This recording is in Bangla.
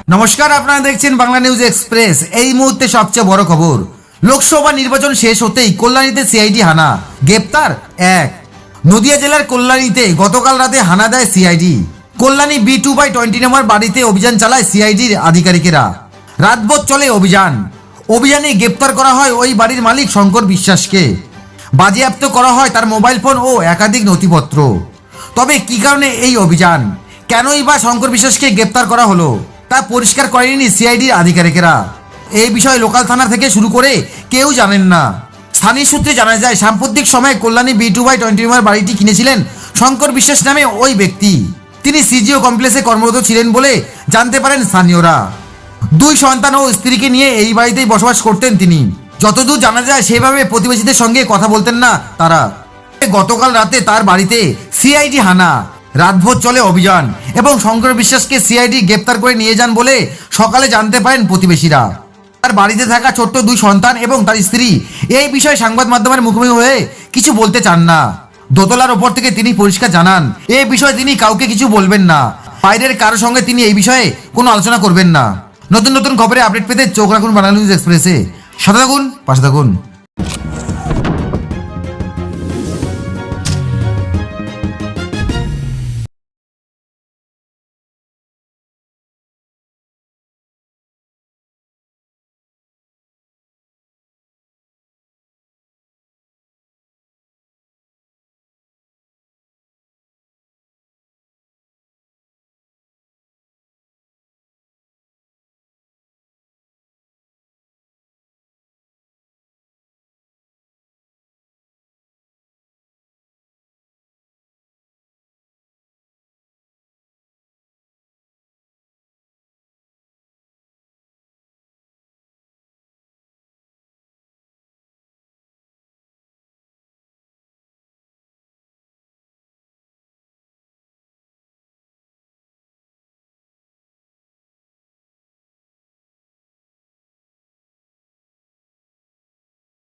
নমস্কার, আপনারা দেখছেন বাংলা নিউজ এক্সপ্রেস। এই মুহূর্তে সবচেয়ে বড় খবর, লোকসভা নির্বাচন শেষ হতেই কল্যাণীতে সিআইডি হানা, গ্রেপ্তার এক। নদিয়া জেলার কল্যাণীতে গতকাল রাতে হানা দেয় সিআইডি। কল্যাণী B2/20 নম্বর বাড়িতে অভিযান চালায় সিআইডির আধিকারিকেরা। রাতভর চলে অভিযানে গ্রেপ্তার করা হয় ওই বাড়ির মালিক শঙ্কর বিশ্বাসকে। বাজেয়াপ্ত করা হয় তার মোবাইল ফোন ও একাধিক নথিপত্র। তবে কি কারণে এই অভিযান, কেনই বা শঙ্কর বিশ্বাসকে গ্রেপ্তার করা হলো, তা পরিষ্কার করেনি সিআইডির আধিকারিকেরা। এই বিষয়ে লোকাল থানা থেকে শুরু করে কেউ জানেন না। স্থানীয় সূত্রে জানা যায়, সাম্প্রতিক সময়ে কল্যাণী B2/20 নম্বর বাড়িটি কিনেছিলেন শঙ্কর বিশ্বাস নামে ওই ব্যক্তি। তিনি সিজিও কমপ্লেক্সে কর্মরত ছিলেন বলে জানতে পারেন স্থানীয়রা। দুই সন্তান ও স্ত্রীকে নিয়ে এই বাড়িতেই বসবাস করতেন তিনি। যতদূর জানা যায়, সেভাবে প্রতিবেশীদের সঙ্গে কথা বলতেন না তারা। গতকাল রাতে তার বাড়িতে সিআইডি হানা, রাতভর চলে অভিযান এবং শঙ্কর বিশ্বাসকে সিআইডি গ্রেপ্তার করে নিয়ে যান বলে সকালে জানতে পারেন প্রতিবেশীরা। তার বাড়িতে থাকা ছোট্ট দুই সন্তান এবং তার স্ত্রী এই বিষয়ে সংবাদ মাধ্যমের মুখোমুখি হয়ে কিছু বলতে চান না। দোতলার ওপর থেকে তিনি পরিষ্কার জানান, এই বিষয়ে তিনি কাউকে কিছু বলবেন না। বাইরের কারোর সঙ্গে তিনি এই বিষয়ে কোনো আলোচনা করবেন না। নতুন নতুন খবরে আপডেট পেতে চোখ রাখুন বাংলা নিউজ এক্সপ্রেসে। সাথে থাকুন, পাশে থাকুন।